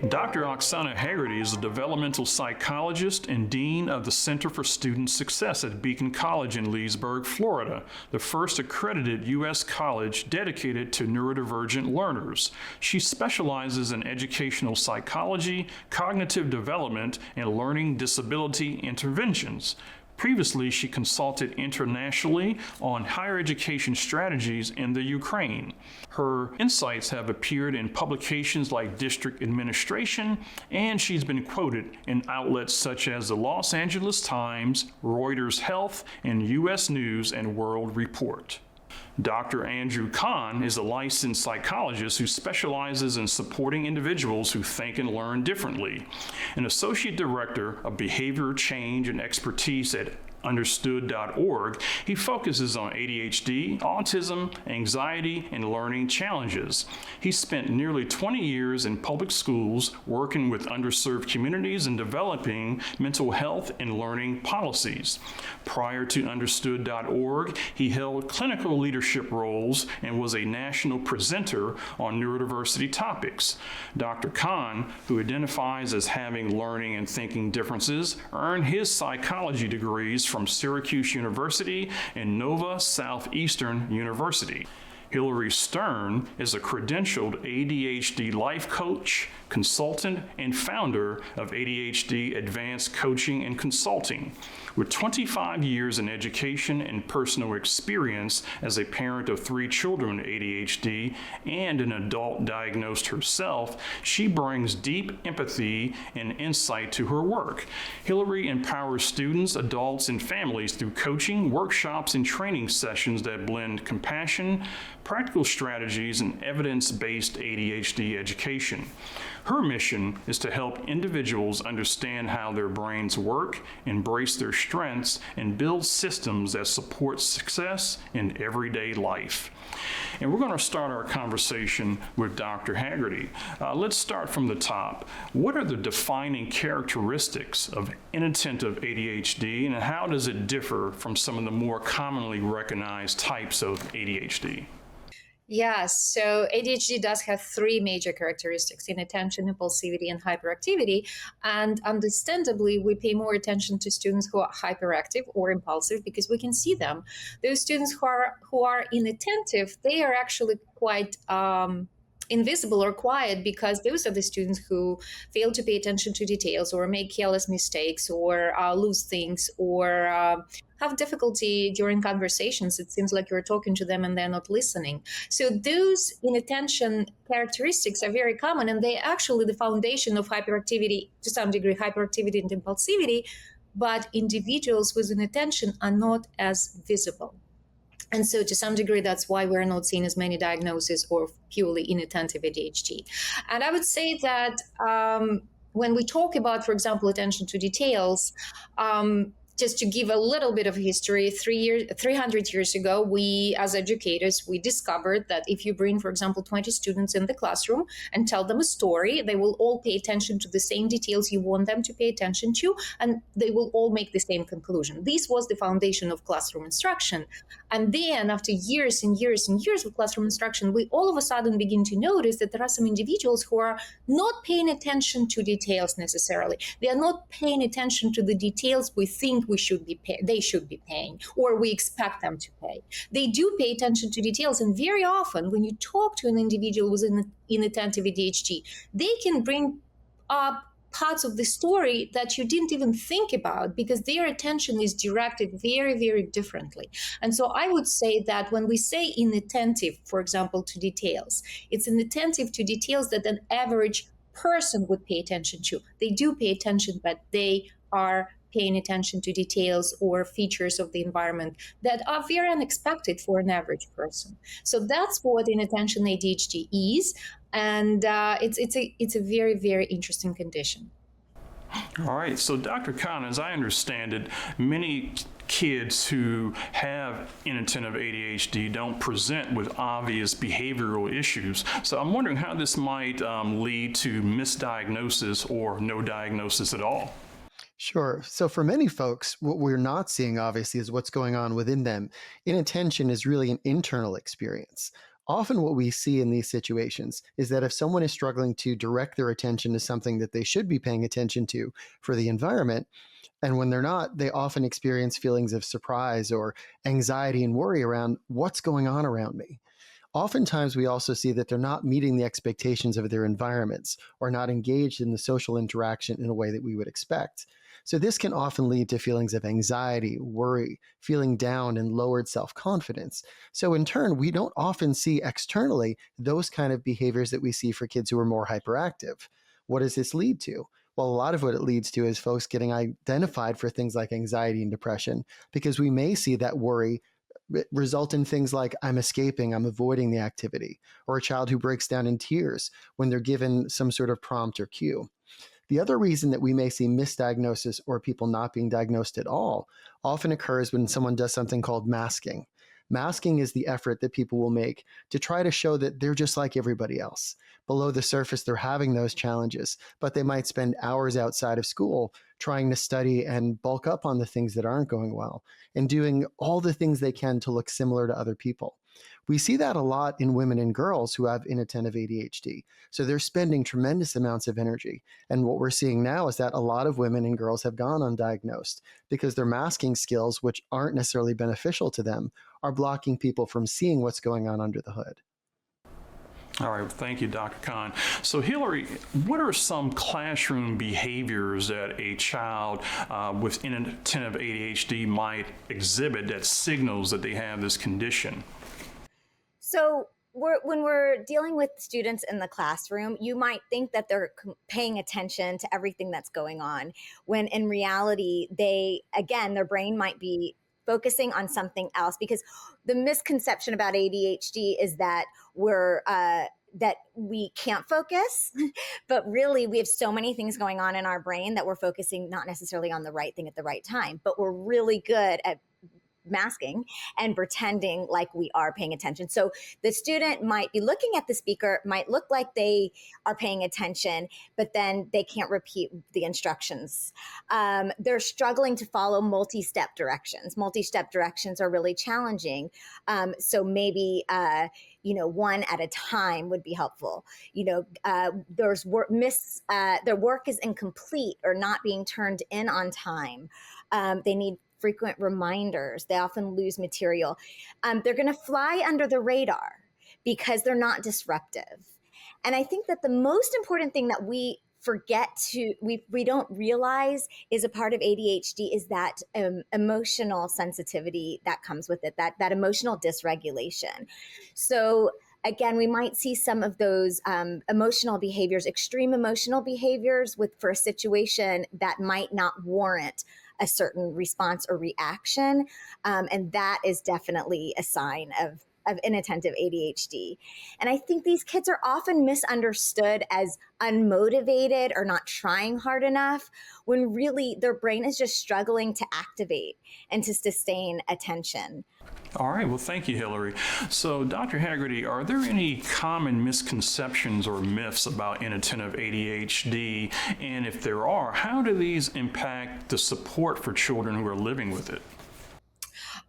Dr. Oksana Haggerty is a developmental psychologist and dean of the Center for Student Success at Beacon College in Leesburg, Florida, the first accredited U.S. college dedicated to neurodivergent learners. She specializes in educational psychology, cognitive development, and learning disability interventions. Previously, she consulted internationally on higher education strategies in the Ukraine. Her insights have appeared in publications like District Administration, and she's been quoted in outlets such as the Los Angeles Times, Reuters Health, and U.S. News and World Report. Dr. Andrew Kahn is a licensed psychologist who specializes in supporting individuals who think and learn differently. An associate director of behavior change and expertise at understood.org, he focuses on ADHD, autism, anxiety, and learning challenges. He spent nearly 20 years in public schools working with underserved communities and developing mental health and learning policies. Prior to understood.org, he held clinical leadership roles and was a national presenter on neurodiversity topics. Dr. Kahn, who identifies as having learning and thinking differences, earned his psychology degrees from Syracuse University and Nova Southeastern University. Hillary Stern is a credentialed ADHD life coach, consultant, and founder of ADHD Advanced Coaching and Consulting. With 25 years in education and personal experience as a parent of 3 children with ADHD and an adult diagnosed herself, she brings deep empathy and insight to her work. Hillary empowers students, adults, and families through coaching, workshops, and training sessions that blend compassion, practical strategies, and evidence-based ADHD education. Her mission is to help individuals understand how their brains work, embrace their strengths, and build systems that support success in everyday life. And we're going to start our conversation with Dr. Haggerty. Let's start from the top. What are the defining characteristics of inattentive ADHD, and how does it differ from some of the more commonly recognized types of ADHD? Yes, so ADHD does have 3 major characteristics: inattention, impulsivity, and hyperactivity. And understandably, we pay more attention to students who are hyperactive or impulsive because we can see them. Those students who are inattentive, they are actually quite invisible or quiet, because those are the students who fail to pay attention to details or make careless mistakes or lose things or have difficulty during conversations. It seems like you're talking to them and they're not listening. So those inattention characteristics are very common, and they're actually the foundation of hyperactivity, to some degree, hyperactivity and impulsivity, but individuals with inattention are not as visible. And so to some degree, that's why we're not seeing as many diagnoses of purely inattentive ADHD. And I would say that when we talk about, for example, attention to details, just to give a little bit of history, 300 years ago, we as educators, we discovered that if you bring, for example, 20 students in the classroom and tell them a story, they will all pay attention to the same details you want them to pay attention to, and they will all make the same conclusion. This was the foundation of classroom instruction. And then after years and years and years of classroom instruction, we all of a sudden begin to notice that there are some individuals who are not paying attention to details necessarily. They are not paying attention to the details we think they should be paying, or we expect them to pay. They do pay attention to details, and very often when you talk to an individual with an inattentive ADHD, they can bring up parts of the story that you didn't even think about, because their attention is directed very, very differently. And so I would say that when we say inattentive, for example, to details, it's inattentive to details that an average person would pay attention to. They do pay attention, but they are paying attention to details or features of the environment that are very unexpected for an average person. So that's what inattention ADHD is, and it's a very, very interesting condition. All right, so Dr. Kahn, as I understand it, many kids who have inattentive ADHD don't present with obvious behavioral issues. So I'm wondering how this might lead to misdiagnosis or no diagnosis at all. Sure. So for many folks, what we're not seeing, obviously, is what's going on within them. Inattention is really an internal experience. Often what we see in these situations is that if someone is struggling to direct their attention to something that they should be paying attention to for the environment, and when they're not, they often experience feelings of surprise or anxiety and worry around what's going on around me. Oftentimes, we also see that they're not meeting the expectations of their environments or not engaged in the social interaction in a way that we would expect. So, this can often lead to feelings of anxiety, worry, feeling down, and lowered self confidence. So, in turn, we don't often see externally those kind of behaviors that we see for kids who are more hyperactive. What does this lead to? Well, a lot of what it leads to is folks getting identified for things like anxiety and depression, because we may see that worry result in things like I'm escaping, I'm avoiding the activity, or a child who breaks down in tears when they're given some sort of prompt or cue. The other reason that we may see misdiagnosis or people not being diagnosed at all often occurs when someone does something called masking. Masking is the effort that people will make to try to show that they're just like everybody else. Below the surface, they're having those challenges, but they might spend hours outside of school trying to study and bulk up on the things that aren't going well and doing all the things they can to look similar to other people. We see that a lot in women and girls who have inattentive ADHD. So they're spending tremendous amounts of energy. And what we're seeing now is that a lot of women and girls have gone undiagnosed because their masking skills, which aren't necessarily beneficial to them, are blocking people from seeing what's going on under the hood. All right, thank you, Dr. Khan. So, Hillary, what are some classroom behaviors that a child with inattentive ADHD might exhibit that signals that they have this condition? So when we're dealing with students in the classroom, you might think that they're paying attention to everything that's going on, when in reality, their brain might be focusing on something else, because the misconception about ADHD is that that we can't focus, but really we have so many things going on in our brain that we're focusing not necessarily on the right thing at the right time, but we're really good at masking and pretending like we are paying attention. So the student might be looking at the speaker, might look like they are paying attention, but then they can't repeat the instructions. They're struggling to follow multi-step directions. Multi-step directions are really challenging. So maybe, one at a time would be helpful. Their work is incomplete or not being turned in on time. They need frequent reminders. They often lose material. They're going to fly under the radar because they're not disruptive. And I think that the most important thing that we we don't realize is a part of ADHD is that emotional sensitivity that comes with it, that emotional dysregulation. So again, we might see some of those emotional behaviors, extreme emotional behaviors for a situation that might not warrant a certain response or reaction. And that is definitely a sign of inattentive ADHD. And I think these kids are often misunderstood as unmotivated or not trying hard enough, when really their brain is just struggling to activate and to sustain attention. All right, well, thank you, Hillary. So, Dr. Haggerty, are there any common misconceptions or myths about inattentive ADHD? And if there are, how do these impact the support for children who are living with it?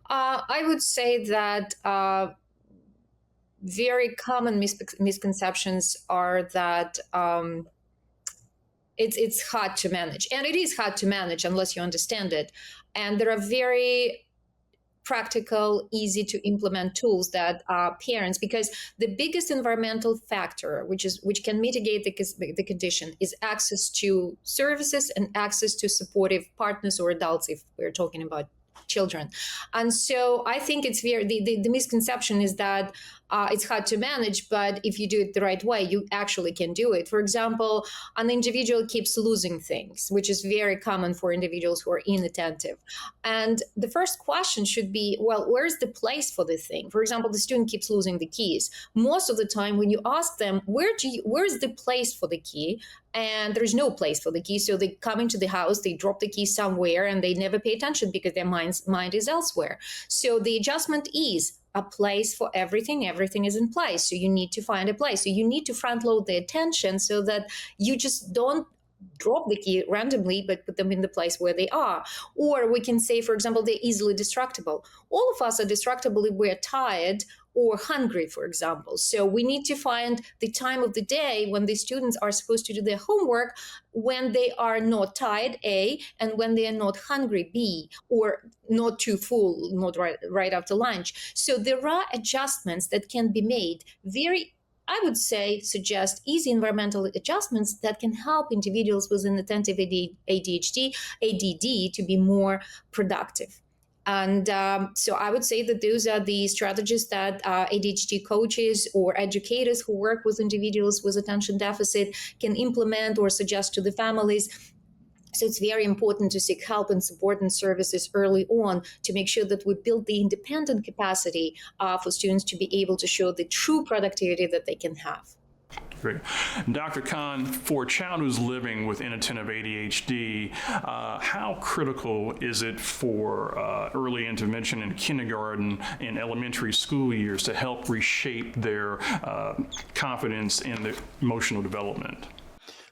I would say that very common misconceptions are that it's hard to manage. And it is hard to manage unless you understand it. And there are very practical, easy to implement tools that parents, because the biggest environmental factor which can mitigate the condition is access to services and access to supportive partners or adults, if we're talking about children. And so I think it's the misconception is that it's hard to manage, but if you do it the right way, you actually can do it. For example, an individual keeps losing things, which is very common for individuals who are inattentive. And the first question should be, well, where's the place for the thing? For example, the student keeps losing the keys. Most of the time when you ask them, where's the place for the key? And there's no place for the key. So they come into the house, they drop the key somewhere, and they never pay attention because their mind is elsewhere. So the adjustment is a place for everything. Everything is in place. So you need to find a place. So you need to front load the attention so that you just don't drop the key randomly, but put them in the place where they are. Or we can say, for example, they're easily distractible. All of us are distractible if we're tired or hungry, for example. So we need to find the time of the day when the students are supposed to do their homework, when they are not tired, A, and when they are not hungry, B, or not too full, not right after lunch. So there are adjustments that can be made, very, I would say, suggest easy environmental adjustments that can help individuals with inattentive ADHD, ADD to be more productive. And so I would say that those are the strategies that ADHD coaches or educators who work with individuals with attention deficit can implement or suggest to the families. So it's very important to seek help and support and services early on to make sure that we build the independent capacity for students to be able to show the true productivity that they can have. Great. Dr. Khan, for a child who's living with inattentive ADHD, how critical is it for early intervention in kindergarten and elementary school years to help reshape their confidence in the emotional development?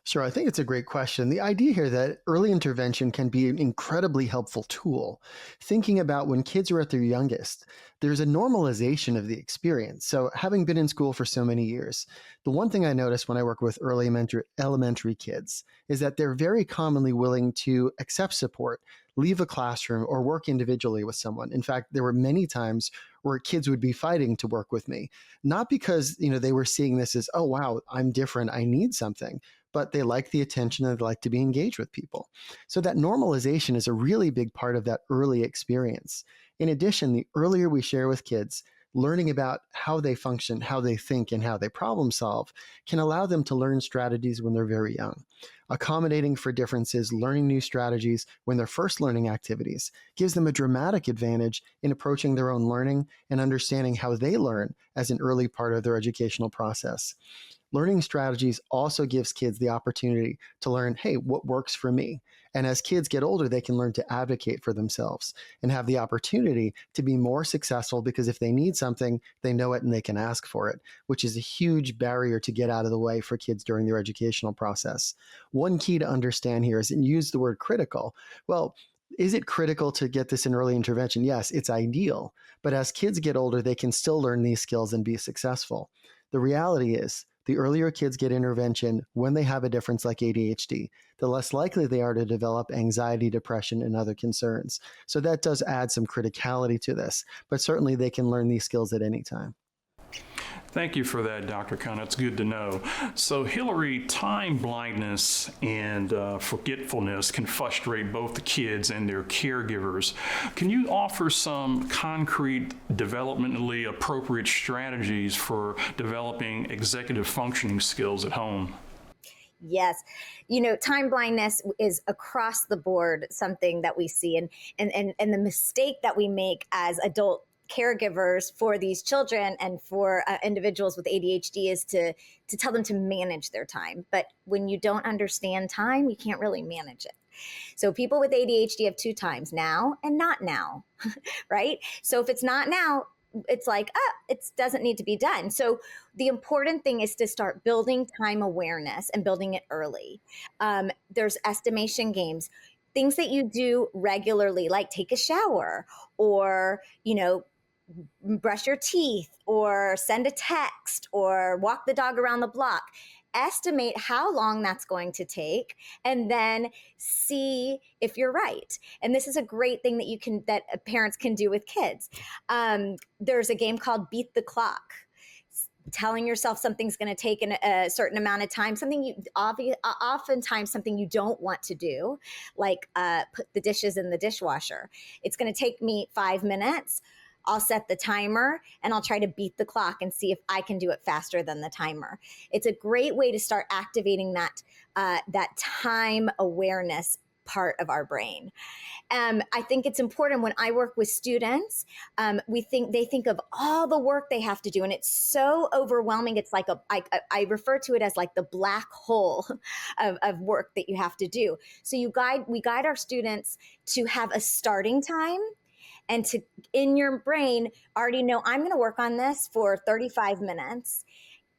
Sure, I think it's a great question. The idea here that early intervention can be an incredibly helpful tool. Thinking about when kids are at their youngest, there's a normalization of the experience. So having been in school for so many years, the one thing I notice when I work with early elementary kids is that they're very commonly willing to accept support, leave a classroom, or work individually with someone. In fact, there were many times where kids would be fighting to work with me, not because they were seeing this as, oh, wow, I'm different, I need something, but they like the attention and they like to be engaged with people. So that normalization is a really big part of that early experience. In addition, the earlier we share with kids, learning about how they function, how they think, and how they problem solve can allow them to learn strategies when they're very young. Accommodating for differences, learning new strategies when they're first learning activities gives them a dramatic advantage in approaching their own learning and understanding how they learn as an early part of their educational process. Learning strategies also gives kids the opportunity to learn, hey, what works for me? And as kids get older, they can learn to advocate for themselves and have the opportunity to be more successful because if they need something, they know it and they can ask for it, which is a huge barrier to get out of the way for kids during their educational process. One key to understand here is, and use the word critical. Well, is it critical to get this in early intervention? Yes, it's ideal. But as kids get older, they can still learn these skills and be successful. The reality is, the earlier kids get intervention when they have a difference like ADHD, the less likely they are to develop anxiety, depression, and other concerns. So that does add some criticality to this, but certainly they can learn these skills at any time. Thank you for that, Dr. Khan. It's good to know. So, Hillary, time blindness and forgetfulness can frustrate both the kids and their caregivers. Can you offer some concrete, developmentally appropriate strategies for developing executive functioning skills at home? Yes. Time blindness is across the board something that we see. And the mistake that we make as adult caregivers for these children and for individuals with ADHD is to tell them to manage their time. But when you don't understand time, you can't really manage it. So people with ADHD have two times, now and not now, right? So if it's not now, it's like, it doesn't need to be done. So the important thing is to start building time awareness and building it early. There's estimation games, things that you do regularly, like take a shower or, brush your teeth or send a text or walk the dog around the block. Estimate how long that's going to take and then see if you're right. And this is a great thing that parents can do with kids. There's a game called Beat the Clock. Telling yourself something's going to take a certain amount of time, oftentimes something you don't want to do, like put the dishes in the dishwasher. It's going to take me 5 minutes. I'll set the timer and I'll try to beat the clock and see if I can do it faster than the timer. It's a great way to start activating that time awareness part of our brain. I think it's important when I work with students, they think of all the work they have to do, and it's so overwhelming. It's like I refer to it as like the black hole of work that you have to do. So we guide our students to have a starting time and to, in your brain, already know I'm going to work on this for 35 minutes.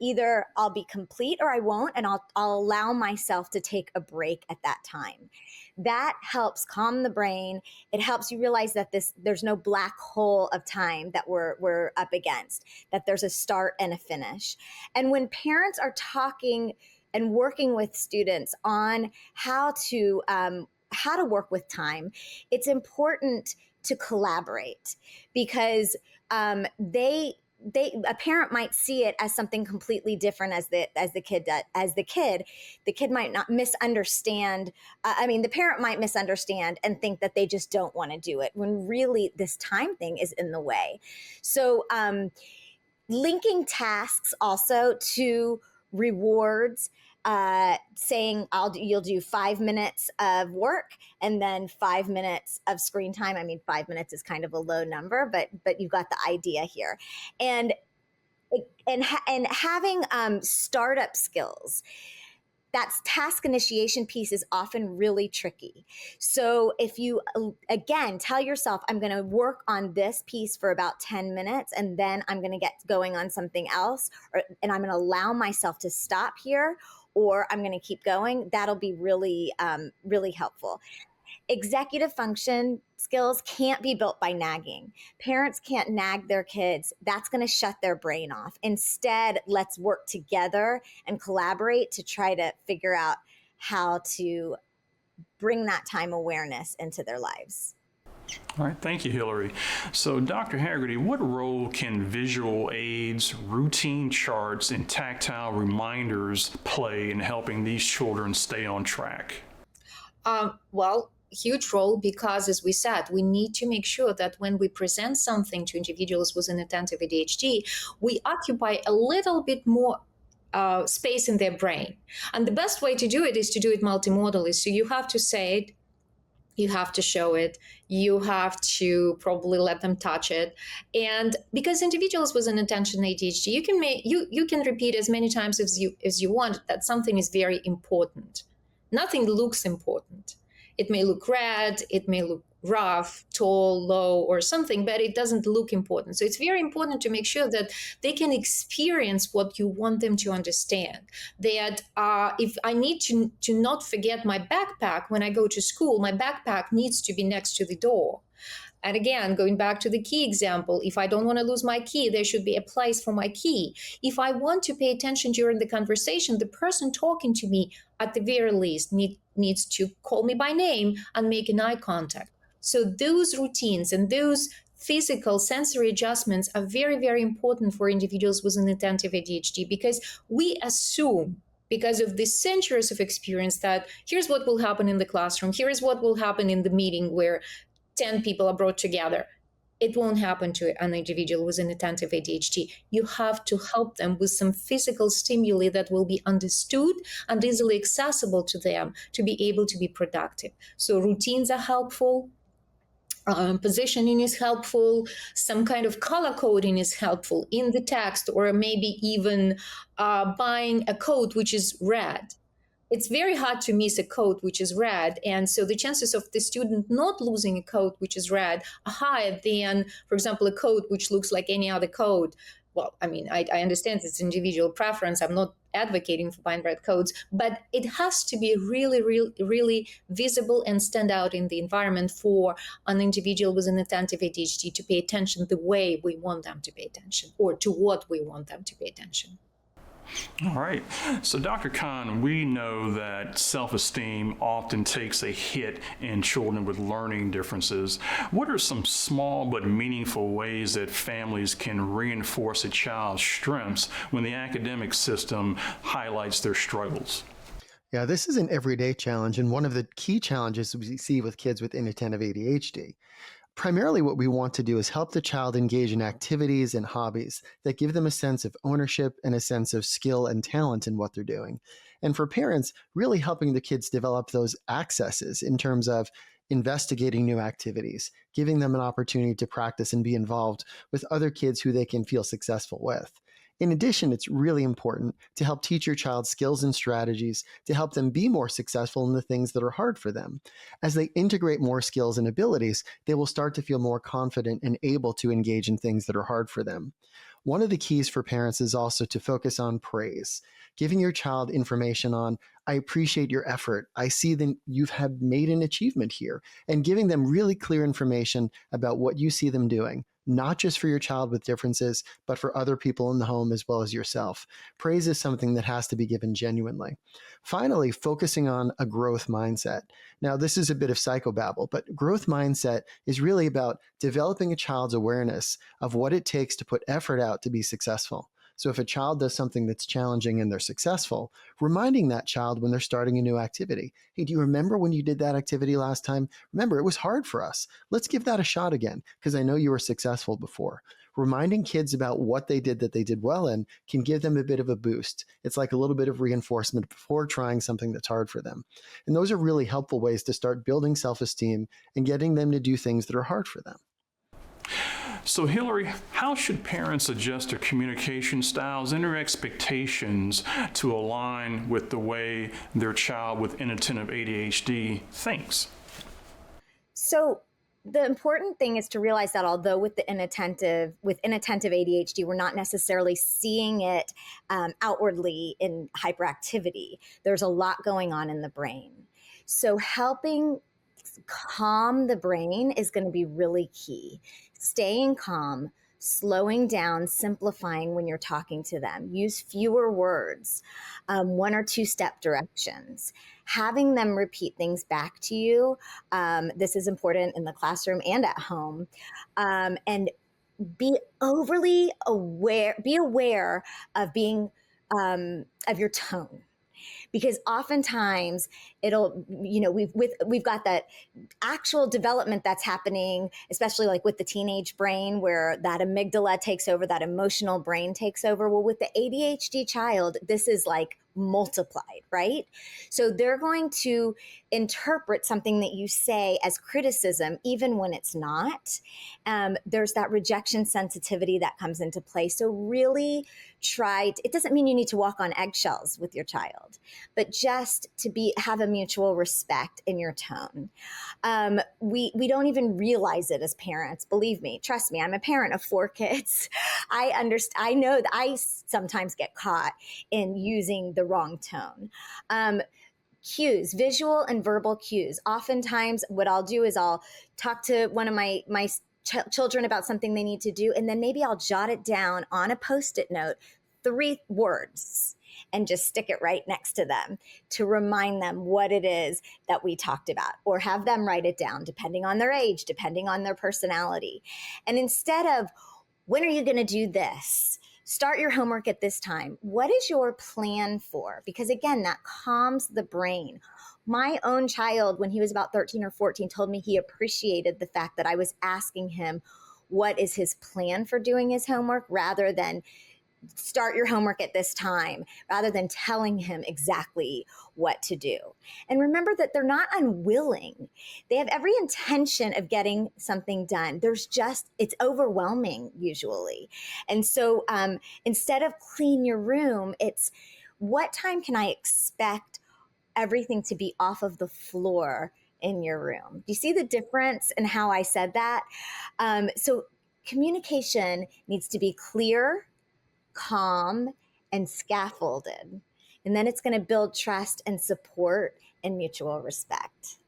either I'll be complete or I won't, and I'll allow myself to take a break at that time. That helps calm the brain. It helps you realize that there's no black hole of time that we're up against, that there's a start and a finish. And when parents are talking and working with students on how to work with time, it's important to collaborate, because a parent might see it as something completely different as the kid might not misunderstand. The parent might misunderstand and think that they just don't want to do it, when really this time thing is in the way. So linking tasks also to rewards, saying you'll do 5 minutes of work and then 5 minutes of screen time. 5 minutes is kind of a low number, but you got the idea here. And having startup skills. That task initiation piece is often really tricky. So if you, again, tell yourself, I'm going to work on this piece for about 10 minutes, and then I'm going to get going on something else, and I'm going to allow myself to stop here, or I'm going to keep going, that'll be really, really helpful. Executive function skills can't be built by nagging. Parents can't nag their kids. That's going to shut their brain off. Instead, let's work together and collaborate to try to figure out how to bring that time awareness into their lives. All right, thank you, Hillary. So, Dr. Haggerty, what role can visual aids, routine charts, and tactile reminders play in helping these children stay on track? Well, huge role, because, as we said, we need to make sure that when we present something to individuals with inattentive ADHD, we occupy a little bit more space in their brain. And the best way to do it is to do it multimodally. So you have to say it, you have to show it, you have to probably let them touch it. And because individuals with an attention ADHD, you can repeat as many times as you want that something is very important. Nothing looks important. It may look red, it may look rough, tall, low, or something, but it doesn't look important. So it's very important to make sure that they can experience what you want them to understand. That if I need to not forget my backpack when I go to school, my backpack needs to be next to the door. And again, going back to the key example, if I don't want to lose my key, there should be a place for my key. If I want to pay attention during the conversation, the person talking to me, at the very least, needs to call me by name and make an eye contact. So those routines and those physical sensory adjustments are very, very important for individuals with inattentive ADHD, because we assume, because of the centuries of experience, that here's what will happen in the classroom, here is what will happen in the meeting where 10 people are brought together. It won't happen to an individual with inattentive ADHD. You have to help them with some physical stimuli that will be understood and easily accessible to them to be able to be productive. So routines are helpful. Positioning is helpful. Some kind of color coding is helpful in the text, or maybe even buying a coat which is red. It's very hard to miss a coat which is red. And so the chances of the student not losing a coat which is red are higher than, for example, a coat which looks like any other coat. Well, I understand it's individual preference. I'm not advocating for buying red coats, but it has to be really, really, really visible and stand out in the environment for an individual with an attentive ADHD to pay attention the way we want them to pay attention, or to what we want them to pay attention. All right. So, Dr. Khan, we know that self-esteem often takes a hit in children with learning differences. What are some small but meaningful ways that families can reinforce a child's strengths when the academic system highlights their struggles? Yeah, this is an everyday challenge, and one of the key challenges we see with kids with inattentive ADHD. Primarily, what we want to do is help the child engage in activities and hobbies that give them a sense of ownership and a sense of skill and talent in what they're doing. And for parents, really helping the kids develop those accesses in terms of investigating new activities, giving them an opportunity to practice and be involved with other kids who they can feel successful with. In addition, it's really important to help teach your child skills and strategies to help them be more successful in the things that are hard for them. As they integrate more skills and abilities, they will start to feel more confident and able to engage in things that are hard for them. One of the keys for parents is also to focus on praise, giving your child information on, I appreciate your effort. I see that you have made an achievement here, and giving them really clear information about what you see them doing, not just for your child with differences, but for other people in the home as well as yourself. Praise is something that has to be given genuinely. Finally, focusing on a growth mindset. Now, this is a bit of psychobabble, but growth mindset is really about developing a child's awareness of what it takes to put effort out to be successful. So if a child does something that's challenging and they're successful, reminding that child when they're starting a new activity, hey, do you remember when you did that activity last time? Remember, it was hard for us. Let's give that a shot again, because I know you were successful before. Reminding kids about what they did that they did well in can give them a bit of a boost. It's like a little bit of reinforcement before trying something that's hard for them. And those are really helpful ways to start building self-esteem and getting them to do things that are hard for them. So Hillary, how should parents adjust their communication styles and their expectations to align with the way their child with inattentive ADHD thinks? So the important thing is to realize that although with inattentive ADHD, we're not necessarily seeing it outwardly in hyperactivity. There's a lot going on in the brain. So helping calm the brain is going to be really key. Staying calm, slowing down, simplifying when you're talking to them. Use fewer words, 1 or 2 step directions. Having them repeat things back to you. This is important in the classroom and at home. And be overly aware. Be aware of being of your tone. Because oftentimes we've got that actual development that's happening, especially like with the teenage brain where that amygdala takes over, that emotional brain takes over. Well, with the ADHD child, this is like multiplied, right? So they're going to interpret something that you say as criticism, even when it's not. There's that rejection sensitivity that comes into play. So really it doesn't mean you need to walk on eggshells with your child, but just to have a mutual respect in your tone. We don't even realize it as parents. Believe me, trust me, I'm a parent of 4 kids. I know that I sometimes get caught in using the wrong tone. Cues, visual and verbal cues. Oftentimes what I'll do is I'll talk to one of my children about something they need to do, and then maybe I'll jot it down on a Post-it note, 3 words, and just stick it right next to them to remind them what it is that we talked about, or have them write it down depending on their age, depending on their personality. And instead of, when are you going to do this? Start your homework at this time. What is your plan for? Because again, that calms the brain. My own child, when he was about 13 or 14, told me he appreciated the fact that I was asking him what is his plan for doing his homework, rather than start your homework at this time, rather than telling him exactly what to do. And remember that they're not unwilling. They have every intention of getting something done. It's overwhelming usually. And so instead of clean your room, it's what time can I expect everything to be off of the floor in your room? Do you see the difference in how I said that? So communication needs to be clear, calm, and scaffolded. And then it's going to build trust and support and mutual respect.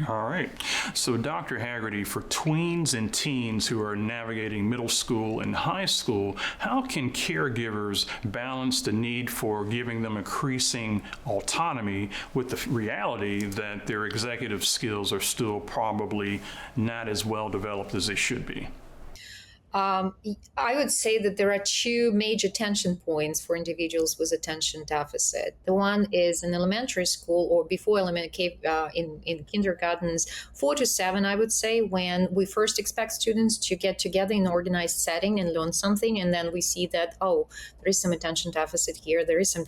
All right. So Dr. Haggerty, for tweens and teens who are navigating middle school and high school, how can caregivers balance the need for giving them increasing autonomy with the reality that their executive skills are still probably not as well developed as they should be? I would say that there are 2 major tension points for individuals with attention deficit. The one is in elementary school, or before elementary, in kindergartens, 4 to 7, I would say, when we first expect students to get together in an organized setting and learn something, and then we see that, there is some attention deficit here, there is some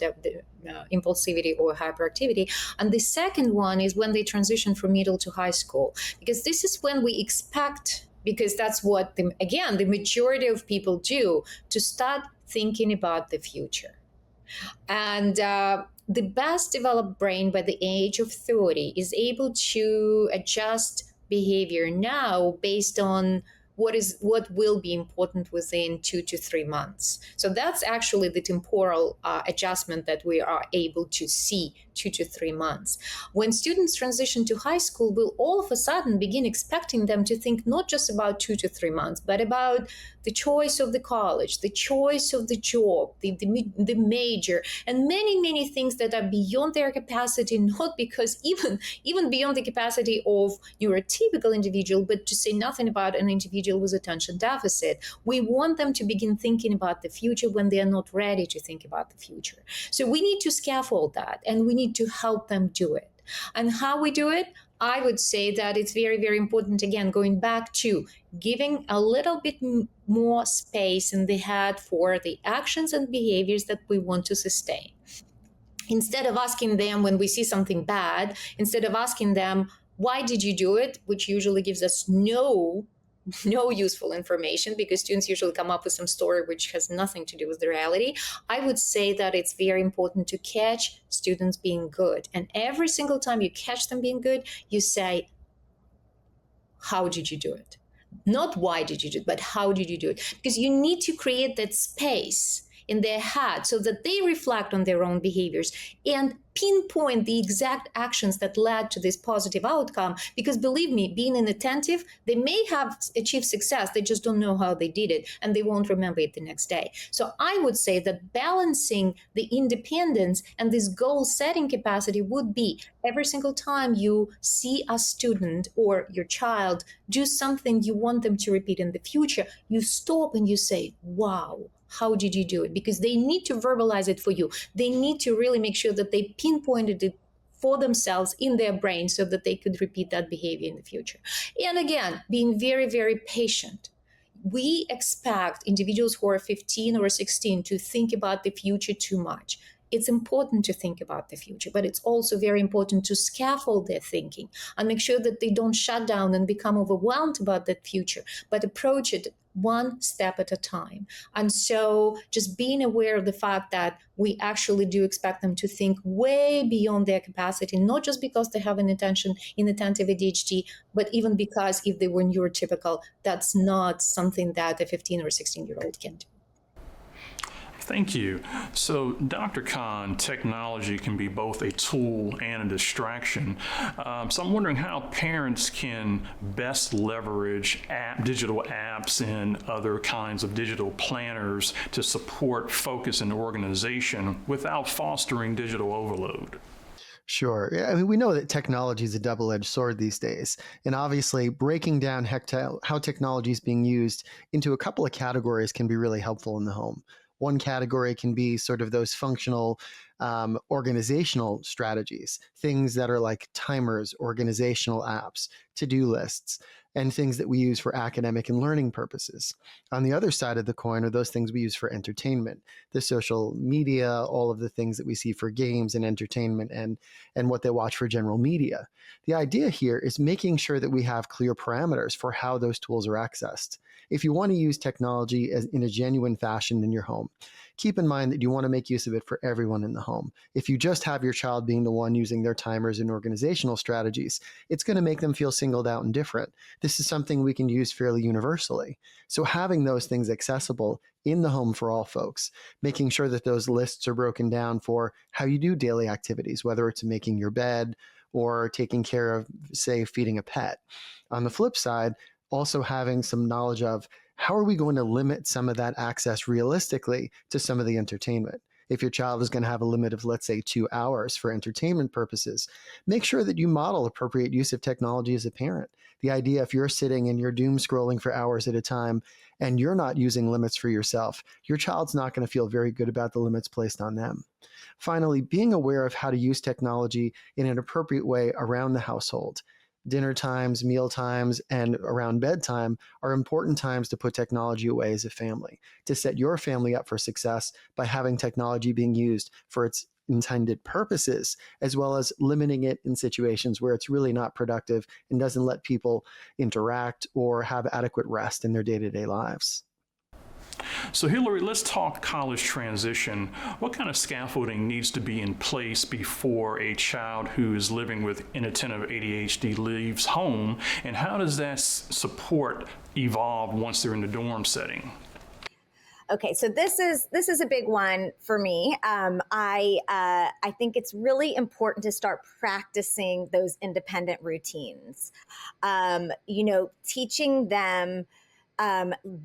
impulsivity or hyperactivity. And the second one is when they transition from middle to high school, because this is when we expect, because that's what, the majority of people do, to start thinking about the future. And the best developed brain by the age of 30 is able to adjust behavior now based on what will be important within 2 to 3 months. So that's actually the temporal adjustment that we are able to see, 2 to 3 months. When students transition to high school, we'll all of a sudden begin expecting them to think not just about 2 to 3 months, but about the choice of the college, the choice of the job, the major, and many things that are beyond their capacity, not because even beyond the capacity of neurotypical individual, but to say nothing about an individual with attention deficit. We want them to begin thinking about the future when they are not ready to think about the future. So we need to scaffold that, and we need to help them do it. And how we do it, I would say that it's very important, again, going back to giving a little bit more space in the head for the actions and behaviors that we want to sustain. Instead of asking them when we see something bad, instead of asking them, why did you do it? Which usually gives us no useful information, because students usually come up with some story which has nothing to do with the reality. I would say that it's very important to catch students being good. And every single time you catch them being good, you say, how did you do it? Not why did you do it, but how did you do it? Because you need to create that space in their head so that they reflect on their own behaviors and pinpoint the exact actions that led to this positive outcome. Because believe me, being inattentive, they may have achieved success, they just don't know how they did it, and they won't remember it the next day. So I would say that balancing the independence and this goal setting capacity would be every single time you see a student or your child do something you want them to repeat in the future, you stop and you say, wow, how did you do it? Because they need to verbalize it for you. They need to really make sure that they pinpointed it for themselves in their brain so that they could repeat that behavior in the future. And again, being very patient. We expect individuals who are 15 or 16 to think about the future too much. It's important to think about the future, but it's also very important to scaffold their thinking and make sure that they don't shut down and become overwhelmed about that future, but approach it one step at a time. And so just being aware of the fact that we actually do expect them to think way beyond their capacity, not just because they have inattentive ADHD, but even because if they were neurotypical, that's not something that a 15 or 16-year-old can do. Thank you. So, Dr. Khan, technology can be both a tool and a distraction. So I'm wondering how parents can best leverage digital apps and other kinds of digital planners to support focus and organization without fostering digital overload. Sure. I mean, we know that technology is a double-edged sword these days. And obviously, breaking down how technology is being used into a couple of categories can be really helpful in the home. One category can be sort of those functional organizational strategies, things that are like timers, organizational apps, to-do lists, and things that we use for academic and learning purposes. On the other side of the coin are those things we use for entertainment, the social media, all of the things that we see for games and entertainment, and what they watch for general media. The idea here is making sure that we have clear parameters for how those tools are accessed. If you want to use technology in a genuine fashion in your home, keep in mind that you want to make use of it for everyone in the home. If you just have your child being the one using their timers and organizational strategies, it's going to make them feel singled out and different. This is something we can use fairly universally. So having those things accessible in the home for all folks, making sure that those lists are broken down for how you do daily activities, whether it's making your bed or taking care of, say, feeding a pet. On the flip side, also having some knowledge of how are we going to limit some of that access realistically to some of the entertainment. If your child is going to have a limit of, let's say, 2 hours for entertainment purposes, make sure that you model appropriate use of technology as a parent. The idea, if you're sitting and you're doom scrolling for hours at a time and you're not using limits for yourself, your child's not going to feel very good about the limits placed on them. Finally, being aware of how to use technology in an appropriate way around the household. Dinner times, meal times, and around bedtime are important times to put technology away as a family, to set your family up for success by having technology being used for its intended purposes, as well as limiting it in situations where it's really not productive and doesn't let people interact or have adequate rest in their day-to-day lives. So Hillary, let's talk college transition. What kind of scaffolding needs to be in place before a child who is living with inattentive ADHD leaves home, and how does that support evolve once they're in the dorm setting? Okay, so this is a big one for me. I think it's really important to start practicing those independent routines. Teaching them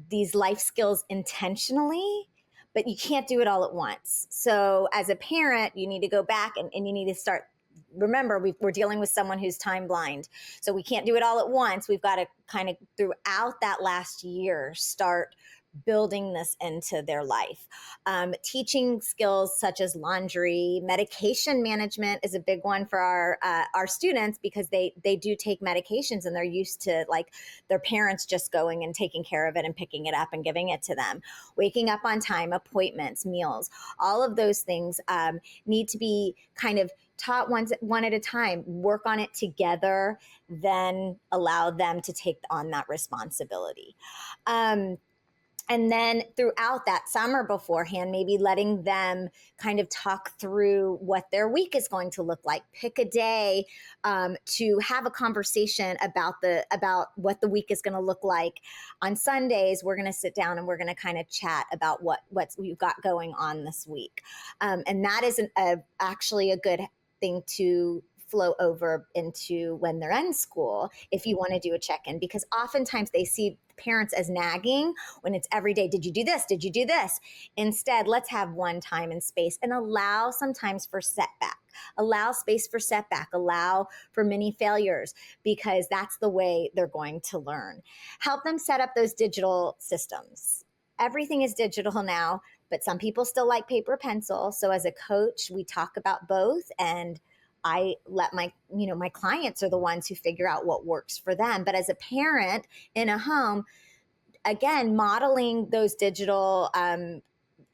these life skills intentionally, but you can't do it all at once. So as a parent, you need to go back and you need to start. Remember, we're dealing with someone who's time blind. So we can't do it all at once. We've got to kind of throughout that last year start building this into their life. Teaching skills such as laundry, medication management is a big one for our students because they do take medications and they're used to like their parents just going and taking care of it and picking it up and giving it to them. Waking up on time, appointments, meals, all of those things need to be kind of taught one at a time, work on it together, then allow them to take on that responsibility. And then throughout that summer beforehand, maybe letting them kind of talk through what their week is going to look like. Pick a day to have a conversation about what the week is going to look like. On Sundays, we're going to sit down and we're going to kind of chat about what we've got going on this week. And that is actually a good thing to flow over into when they're in school if you want to do a check-in, because oftentimes they see parents as nagging when it's every day. Did you do this? Did you do this? Instead, let's have one time and space and allow sometimes for setback. Allow space for setback. Allow for mini failures because that's the way they're going to learn. Help them set up those digital systems. Everything is digital now, but some people still like paper pencil. So as a coach, we talk about both, and I let my clients are the ones who figure out what works for them. But as a parent in a home, again, modeling those digital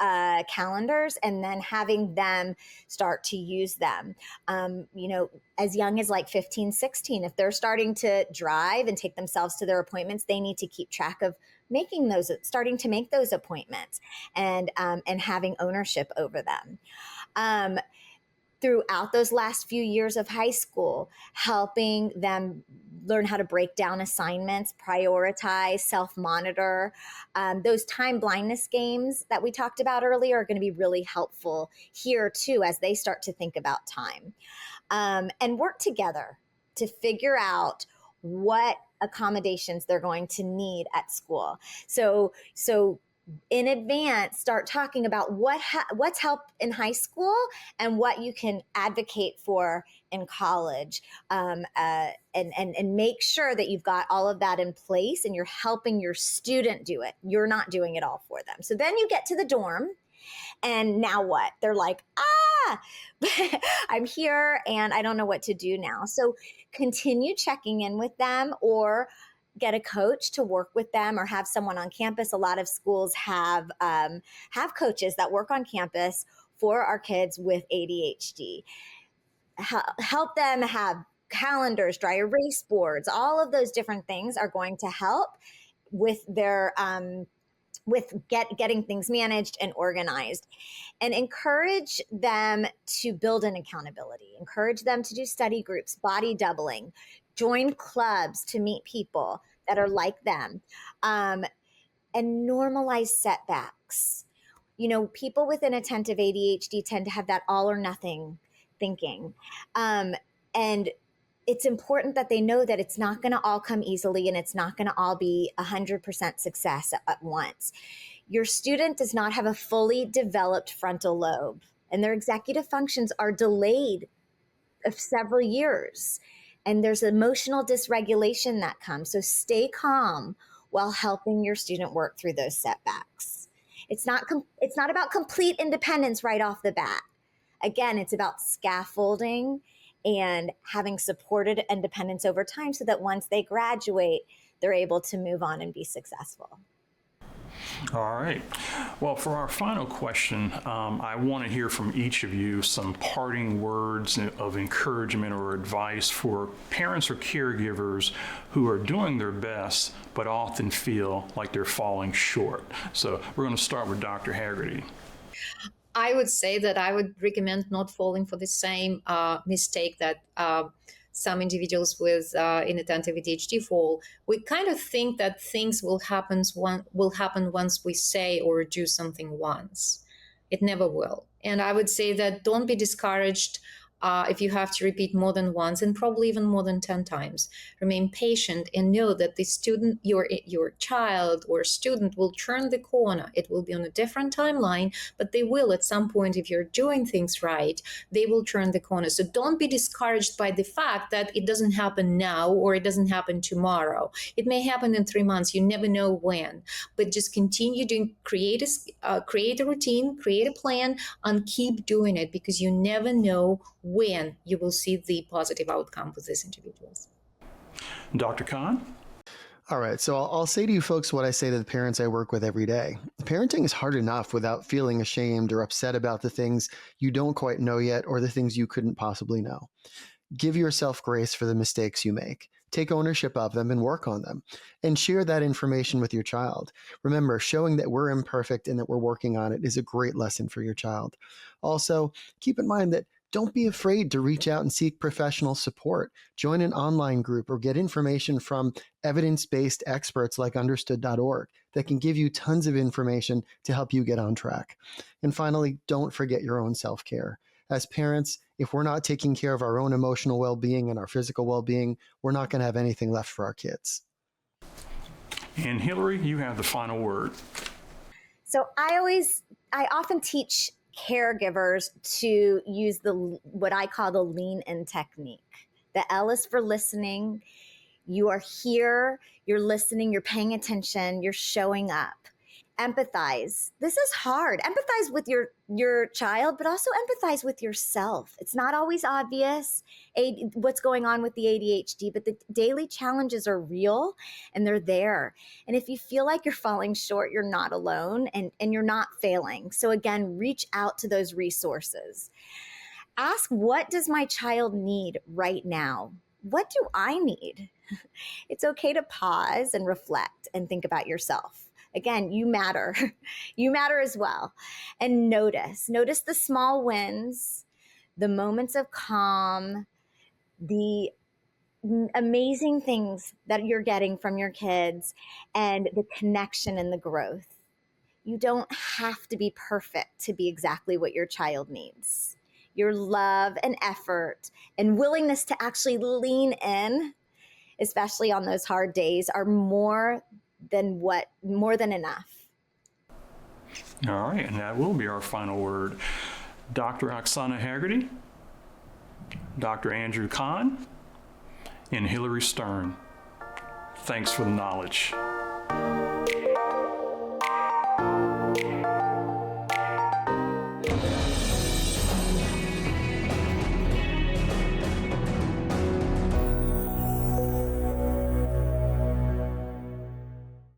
calendars and then having them start to use them, as young as like 15, 16. If they're starting to drive and take themselves to their appointments, they need to keep track of starting to make those appointments and having ownership over them. Throughout those last few years of high school, helping them learn how to break down assignments, prioritize, self-monitor. Those time blindness games that we talked about earlier are going to be really helpful here too as they start to think about time. And work together to figure out what accommodations they're going to need at school. So in advance, start talking about what's helped in high school and what you can advocate for in college, and make sure that you've got all of that in place and you're helping your student do it. You're not doing it all for them. So then you get to the dorm, and now what? They're like, I'm here and I don't know what to do now. So continue checking in with them or get a coach to work with them or have someone on campus. A lot of schools have coaches that work on campus for our kids with ADHD. Help them have calendars, dry erase boards. All of those different things are going to help with their getting things managed and organized, and encourage them to build an accountability. Encourage them to do study groups, body doubling, join clubs to meet people that are like them, and normalize setbacks. People with inattentive ADHD tend to have that all or nothing thinking. And it's important that they know that it's not going to all come easily and it's not going to all be 100% success at once. Your student does not have a fully developed frontal lobe, and their executive functions are delayed of several years. And there's emotional dysregulation that comes. So stay calm while helping your student work through those setbacks. It's not about complete independence right off the bat. Again, it's about scaffolding and having supported independence over time so that once they graduate, they're able to move on and be successful. All right. Well, for our final question, I want to hear from each of you some parting words of encouragement or advice for parents or caregivers who are doing their best but often feel like they're falling short. So we're going to start with Dr. Haggerty. I would say that I would recommend not falling for the same mistake that some individuals with inattentive ADHD fall. We kind of think that things will happen once we say or do something once. It never will. And I would say that don't be discouraged if you have to repeat more than once and probably even more than 10 times. Remain patient and know that the student, your child or student will turn the corner. It will be on a different timeline, but they will at some point, if you're doing things right, they will turn the corner. So don't be discouraged by the fact that it doesn't happen now or it doesn't happen tomorrow. It may happen in 3 months. You never know when, but just continue to create a routine, create a plan, and keep doing it, because you never know when you will see the positive outcome with these individuals. Dr. Khan? All right, so I'll say to you folks what I say to the parents I work with every day. Parenting is hard enough without feeling ashamed or upset about the things you don't quite know yet or the things you couldn't possibly know. Give yourself grace for the mistakes you make. Take ownership of them and work on them. And share that information with your child. Remember, showing that we're imperfect and that we're working on it is a great lesson for your child. Also, keep in mind that don't be afraid to reach out and seek professional support. Join an online group or get information from evidence-based experts like understood.org that can give you tons of information to help you get on track. And finally, don't forget your own self-care. As parents, if we're not taking care of our own emotional well-being and our physical well-being, we're not going to have anything left for our kids. And Hillary, you have the final word. So I often teach caregivers to use what I call the lean in technique. The L is for listening. You are here, you're listening, you're paying attention, you're showing up. Empathize. This is hard. Empathize with your child, but also empathize with yourself. It's not always obvious what's going on with the ADHD, but the daily challenges are real and they're there. And if you feel like you're falling short, you're not alone and you're not failing. So again, reach out to those resources. Ask, what does my child need right now? What do I need? It's okay to pause and reflect and think about yourself. Again, you matter. You matter as well. And notice the small wins, the moments of calm, the amazing things that you're getting from your kids, and the connection and the growth. You don't have to be perfect to be exactly what your child needs. Your love and effort and willingness to actually lean in, especially on those hard days, are more than enough. All right, and that will be our final word. Dr. Oksana Haggerty, Dr. Andrew Kahn, and Hillary Stern. Thanks for the knowledge.